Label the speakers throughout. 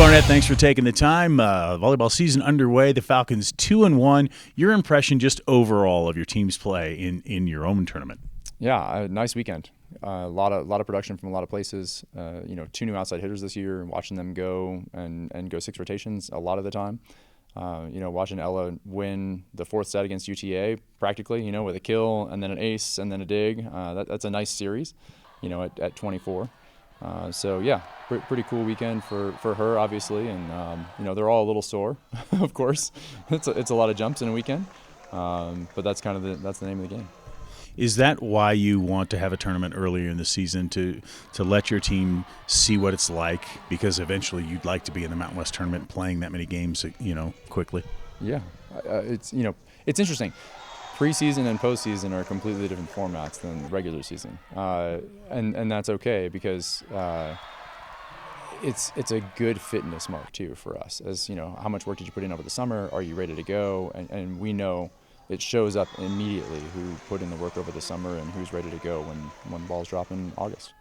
Speaker 1: Barnett, thanks for taking the time. Volleyball season underway. The Falcons 2-1. Your impression just overall of your team's play in your own tournament?
Speaker 2: Yeah, a nice weekend. A lot of production from a lot of places. 2 new outside hitters this year, watching them go and go 6 rotations a lot of the time. Watching Ella win the 4th set against UTA practically, with a kill and then an ace and then a dig. That's a nice series, at 24. Pretty cool weekend for her, obviously, and they're all a little sore, of course. It's a lot of jumps in a weekend, but that's kind of that's the name of the game.
Speaker 1: Is that why you want to have a tournament earlier in the season to let your team see what it's like? Because eventually you'd like to be in the Mountain West tournament playing that many games, quickly.
Speaker 2: Yeah, it's interesting. Preseason and postseason are completely different formats than regular season, and that's okay because it's a good fitness mark too for us. As how much work did you put in over the summer? Are you ready to go? And we know it shows up immediately who put in the work over the summer and who's ready to go when balls drop in August.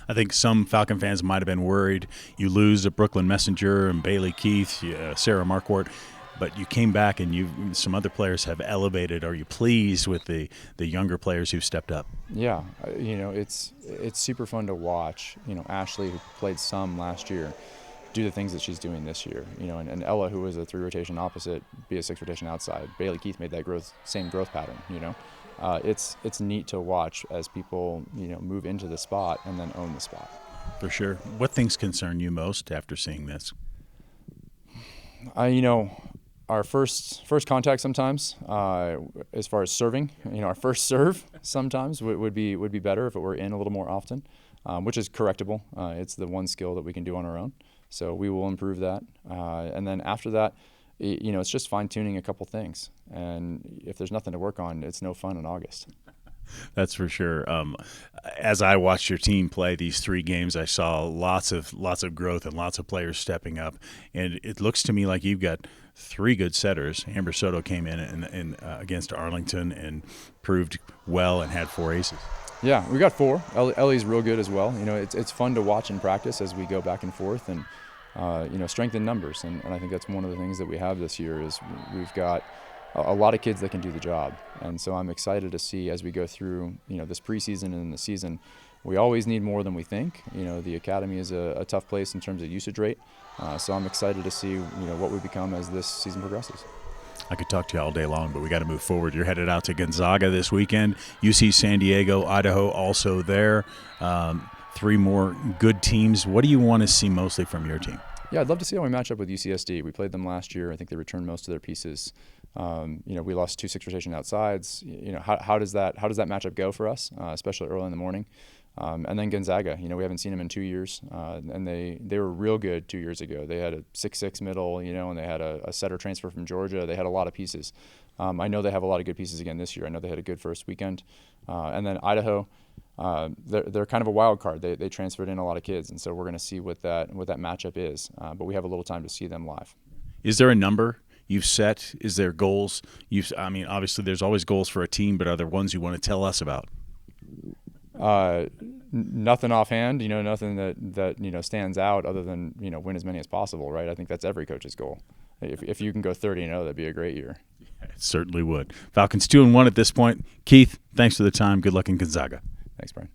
Speaker 1: I think some Falcon fans might have been worried. You lose a Brooklyn Messenger and Bailey Keith, Sarah Marquardt, but you came back and some other players have elevated. Are you pleased with the younger players who've stepped up?
Speaker 2: Yeah, it's super fun to watch. Ashley, who played some last year, do the things that she's doing this year. And Ella, who was a 3 rotation opposite, be a 6 rotation outside. Bailey Keith made that same growth pattern. It's neat to watch as people move into the spot and then own the spot.
Speaker 1: For sure. What things concern you most after seeing this?
Speaker 2: Our first contact sometimes, as far as serving, our first serve sometimes would be better if it were in a little more often, which is correctable. It's the one skill that we can do on our own, so we will improve that. And then after that, it's just fine tuning a couple things. And if there's nothing to work on, it's no fun in August.
Speaker 1: That's for sure. As I watched your team play these 3 games, I saw lots of growth and lots of players stepping up. And it looks to me like you've got 3 good setters. Amber Soto came in against Arlington and proved well and had 4 aces.
Speaker 2: Yeah, we got 4. Ellie's real good as well. It's fun to watch in practice as we go back and forth and strength in numbers. And I think that's one of the things that we have this year is we've got a lot of kids that can do the job. And so I'm excited to see as we go through, this preseason and the season, we always need more than we think. The academy is a tough place in terms of usage rate. So I'm excited to see, what we become as this season progresses.
Speaker 1: I could talk to you all day long, but we got to move forward. You're headed out to Gonzaga this weekend. UC San Diego, Idaho also there. 3 more good teams. What do you want to see mostly from your team?
Speaker 2: Yeah, I'd love to see how we match up with UCSD. We played them last year. I think they returned most of their pieces. We lost 2 6 rotation outsides. How does that matchup go for us, especially early in the morning? And then Gonzaga. We haven't seen them in 2 years, and they were real good 2 years ago. They had a 6'6" middle, and they had a setter transfer from Georgia. They had a lot of pieces. I know they have a lot of good pieces again this year. I know they had a good first weekend. And then Idaho. They're kind of a wild card. They transferred in a lot of kids, and so we're going to see what that matchup is. But we have a little time to see them live.
Speaker 1: Is there a number you've set? Is there goals? Obviously there's always goals for a team, but are there ones you want to tell us about?
Speaker 2: Nothing offhand. Nothing that stands out other than win as many as possible. Right? I think that's every coach's goal. If you can go 30-0, that'd be a great year.
Speaker 1: Yeah, it certainly would. Falcons 2-1 at this point. Keith, thanks for the time. Good luck in Gonzaga.
Speaker 2: Thanks, Brian.